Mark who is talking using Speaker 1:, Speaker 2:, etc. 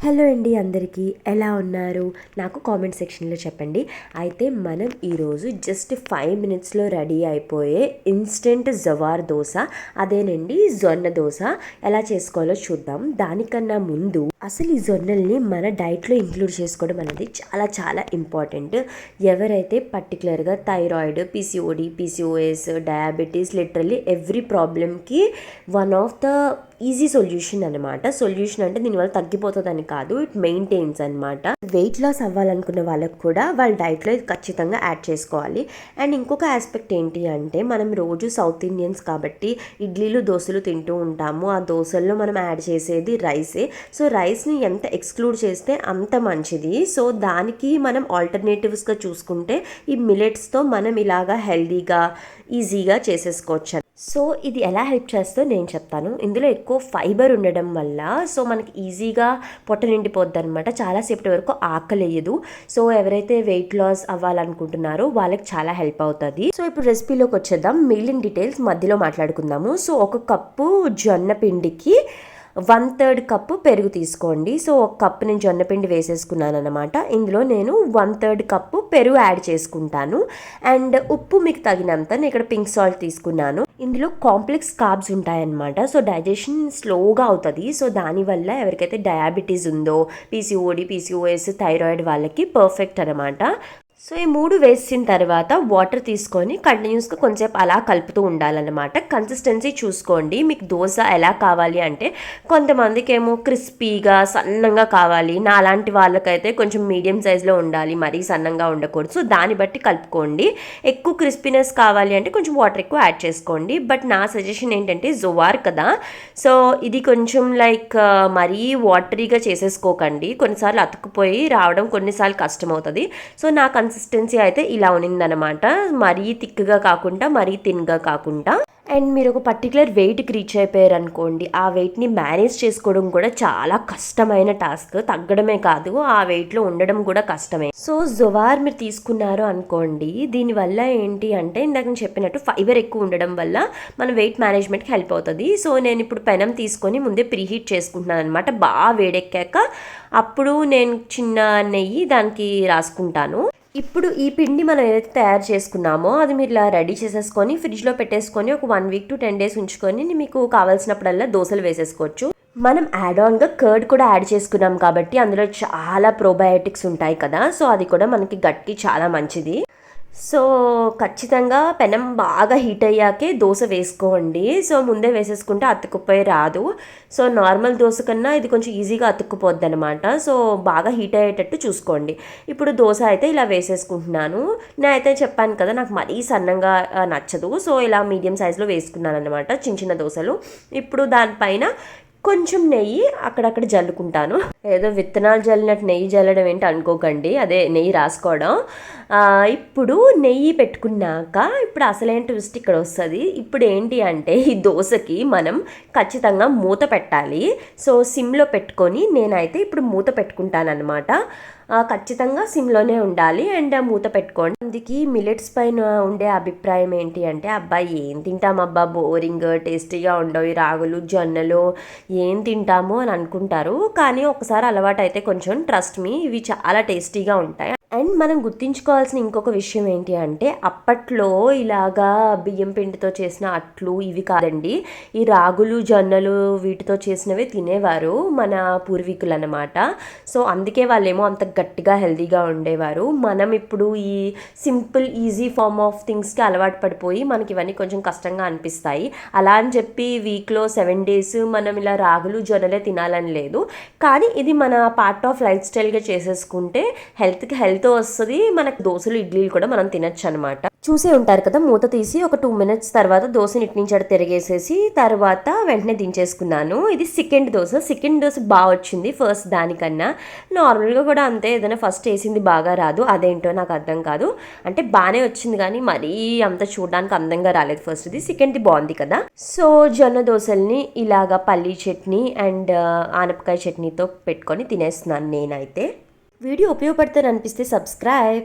Speaker 1: Hello అండి, అందరికీ ఎలా ఉన్నారు? నాకు కామెంట్ సెక్షన్లో చెప్పండి. అయితే మనం ఈరోజు జస్ట్ 5 మినిట్స్లో రెడీ అయిపోయే ఇన్స్టెంట్ జవార్ దోశ, అదేనండి జొన్న దోశ ఎలా చేసుకోవాలో చూద్దాం. దానికన్నా ముందు అసలు ఈ జొన్నల్ని మన డైట్లో ఇంక్లూడ్ చేసుకోవడం అనేది చాలా చాలా ఇంపార్టెంట్. ఎవరైతే పర్టికులర్గా thyroid, PCOD, PCOS, diabetes, literally every ప్రాబ్లమ్కి one of the easy solution అనమాట. సొల్యూషన్ అంటే దీనివల్ల తగ్గిపోతుందని కాదు, ఇట్ మెయింటైన్స్ అనమాట. వెయిట్ లాస్ అవ్వాలనుకున్న వాళ్ళకు కూడా వాళ్ళ డైట్లో ఇది ఖచ్చితంగా యాడ్ చేసుకోవాలి. అండ్ ఇంకొక ఆస్పెక్ట్ ఏంటి అంటే, మనం రోజు సౌత్ ఇండియన్స్ కాబట్టి ఇడ్లీలు దోశలు తింటూ ఉంటాము. ఆ దోశల్లో మనం యాడ్ చేసేది రైసే. సో రైస్ని ఎంత ఎక్స్క్లూడ్ చేస్తే అంత మంచిది. సో దానికి మనం ఆల్టర్నేటివ్స్గా చూసుకుంటే ఈ మిలెట్స్తో మనం ఇలాగా హెల్దీగా ఈజీగా చేసేసుకోవచ్చు. సో ఇది ఎలా హెల్ప్ చేస్తుందో నేను చెప్తాను. ఇందులో ఎక్కువ ఫైబర్ ఉండడం వల్ల సో మనకి ఈజీగా పొట్ట నిండిపోద్ది అనమాట. చాలాసేపటి వరకు ఆకలేయదు. సో ఎవరైతే వెయిట్ లాస్ అవ్వాలనుకుంటున్నారో వాళ్ళకి చాలా హెల్ప్ అవుతుంది. సో ఇప్పుడు రెసిపీలోకి వచ్చేద్దాం. మిగిలిన డీటెయిల్స్ మధ్యలో మాట్లాడుకుందాము. సో 1 కప్పు జొన్న పిండికి 1/3 కప్పు పెరుగు తీసుకోండి. సో 1 కప్పు నేను జొన్నపిండి వేసేసుకున్నాను అనమాట. ఇందులో నేను 1/3 కప్పు పెరుగు యాడ్ చేసుకుంటాను. అండ్ ఉప్పు మీకు తగినంత. నేను ఇక్కడ పింక్ సాల్ట్ తీసుకున్నాను. ఇందులో కాంప్లెక్స్ కార్బ్స్ ఉంటాయన్నమాట. సో డైజెషన్ స్లోగా అవుతుంది. సో దానివల్ల ఎవరికైతే డయాబెటీస్ ఉందో, పీసీఓడి, పీసీఓఎస్, థైరాయిడ్ వాళ్ళకి పర్ఫెక్ట్ అనమాట. సో ఈ 3 వేసిన తర్వాత వాటర్ తీసుకొని కంటిన్యూస్గా కొంచెంసేపు అలా కలుపుతూ ఉండాలన్నమాట. కన్సిస్టెన్సీ చూసుకోండి. మీకు దోశ ఎలా కావాలి అంటే, కొంతమందికి ఏమో క్రిస్పీగా సన్నంగా కావాలి. నా అలాంటి వాళ్ళకైతే కొంచెం మీడియం సైజులో ఉండాలి, మరీ సన్నంగా ఉండకూడదు. సో దాన్ని బట్టి కలుపుకోండి. ఎక్కువ క్రిస్పీనెస్ కావాలి అంటే కొంచెం వాటర్ ఎక్కువ యాడ్ చేసుకోండి. బట్ నా సజెషన్ ఏంటంటే, జోవార్ కదా, సో ఇది కొంచెం లైక్ మరీ వాటరీగా చేసేసుకోకండి. కొన్నిసార్లు అతుక్కుపోయి రావడం కొన్నిసార్లు కష్టమవుతుంది. సో నా కన్సిస్టెన్సీ అయితే ఇలా ఉన్నిందనమాట. మరీ థిక్గా కాకుండా మరీ థిన్గా కాకుండా. అండ్ మీరు ఒక పర్టికులర్ వెయిట్కి రీచ్ అయిపోయారు అనుకోండి, ఆ వెయిట్ని మేనేజ్ చేసుకోవడం కూడా చాలా కష్టమైన టాస్క్. తగ్గడమే కాదు, ఆ వెయిట్లో ఉండడం కూడా కష్టమే. సో జోవార్ మీరు తీసుకున్నారు అనుకోండి, దీనివల్ల ఏంటి అంటే ఇందాక నేను చెప్పినట్టు ఫైబర్ ఎక్కువ ఉండడం వల్ల మన వెయిట్ మేనేజ్మెంట్కి హెల్ప్ అవుతుంది. సో నేను ఇప్పుడు పెనం తీసుకొని ముందే ప్రీహీట్ చేసుకుంటున్నాను అనమాట. బాగా వేడెక్కాక అప్పుడు నేను చిన్న నెయ్యి దానికి రాసుకుంటాను. ఇప్పుడు ఈ పిండి మనం ఏదైతే తయారు చేసుకున్నామో అది మీరు ఇలా రెడీ చేసేసుకొని ఫ్రిడ్జ్లో పెట్టేసుకొని ఒక 1 వీక్ to 10 డేస్ ఉంచుకొని మీకు కావాల్సినప్పుడల్లా దోశలు వేసేసుకోవచ్చు. మనం యాడ్ ఆన్గా కర్డ్ కూడా యాడ్ చేసుకున్నాం కాబట్టి అందులో చాలా ప్రోబయోటిక్స్ ఉంటాయి కదా. సో అది కూడా మనకి గట్కి చాలా మంచిది. సో ఖచ్చితంగా పెనం బాగా హీట్ అయ్యాకే దోశ వేసుకోండి. సో ముందే వేసేసుకుంటే అతుక్కుపోయి రాదు. సో నార్మల్ దోశ కన్నా ఇది కొంచెం ఈజీగా అతుక్కుపోద్ది అనమాట. సో బాగా హీట్ అయ్యేటట్టు చూసుకోండి. ఇప్పుడు దోశ అయితే ఇలా వేసేసుకుంటున్నాను. నేనైతే చెప్పాను కదా, నాకు మరీ సన్నంగా నచ్చదు. సో ఇలా మీడియం సైజులో వేసుకున్నాను అనమాట, చిన్న చిన్న దోశలు. ఇప్పుడు దానిపైన కొంచెం నెయ్యి అక్కడక్కడ జల్లుకుంటాను. ఏదో విత్తనాలు జల్లినట్టు నెయ్యి జల్లడం ఏంటి అనుకోకండి, అదే నెయ్యి రాసుకోవడం. ఇప్పుడు నెయ్యి పెట్టుకున్నాక ఇప్పుడు అసలైన ట్విస్ట్ ఇక్కడ వస్తుంది. ఇప్పుడు ఏంటి అంటే, ఈ దోశకి మనం ఖచ్చితంగా మూత పెట్టాలి. సో సిమ్లో పెట్టుకొని నేనైతే ఇప్పుడు మూత పెట్టుకుంటాను అనమాట. ఖచ్చితంగా సిమ్లోనే ఉండాలి అండ్ మూత పెట్టుకోండి. అందుకే మిలెట్స్ పైన ఉండే అభిప్రాయం ఏంటి అంటే, అబ్బాయి ఏం తింటాం అబ్బా, బోరింగ్, టేస్టీగా ఉండవు, ఈ రాగులు జొన్నలు ఏం తింటాము అని అనుకుంటారు. కానీ ఒకసారి అలవాటు అయితే కొంచెం ట్రస్ట్ మీ, ఇవి చాలా టేస్టీగా ఉంటాయి. అండ్ మనం గుర్తుంచుకోవాల్సిన ఇంకొక విషయం ఏంటి అంటే, అప్పట్లో ఇలాగా బియ్యం పిండితో చేసిన అట్లు ఇవి కాదండి, ఈ రాగులు జొన్నలు వీటితో చేసినవే తినేవారు మన పూర్వీకులు అనమాట. సో అందుకే వాళ్ళేమో అంత గట్టిగా హెల్తీగా ఉండేవారు. మనం ఇప్పుడు ఈ సింపుల్ ఈజీ ఫార్మ్ ఆఫ్ థింగ్స్కి అలవాటు పడిపోయి మనకి ఇవన్నీ కొంచెం కష్టంగా అనిపిస్తాయి. అలా అని చెప్పి వీక్లో 7 డేస్ మనం ఇలా రాగులు జొన్నలే తినాలని లేదు. కానీ ఇది మన పార్ట్ ఆఫ్ లైఫ్ స్టైల్గా చేసేసుకుంటే హెల్త్కి హెల్త్ వస్తుంది. మనకు దోశలు ఇడ్లీలు కూడా మనం తినచ్చు అనమాట. చూసే ఉంటారు కదా, మూత తీసి ఒక 2 మినిట్స్ తర్వాత దోశని ఇటు నుంచి అటు తిరిగేసేసి తర్వాత వెంటనే దించేసుకున్నాను. ఇది సెకండ్ దోశ బాగా వచ్చింది ఫస్ట్ దానికన్నా. నార్మల్గా కూడా అంతే, ఏదైనా ఫస్ట్ వేసింది బాగా రాదు, అదేంటో నాకు అర్థం కాదు. అంటే బాగానే వచ్చింది కానీ మరీ అంత చూడడానికి అందంగా రాలేదు ఫస్ట్ది. సెకండ్ది బాగుంది కదా. సో జొన్న దోశల్ని ఇలాగా పల్లీ చట్నీ అండ్ ఆనపకాయ చట్నీతో పెట్టుకొని తినేస్తున్నాను నేనైతే. వీడియో ఉపయోగపడుతుంది అనిపిస్తే సబ్స్క్రైబ్.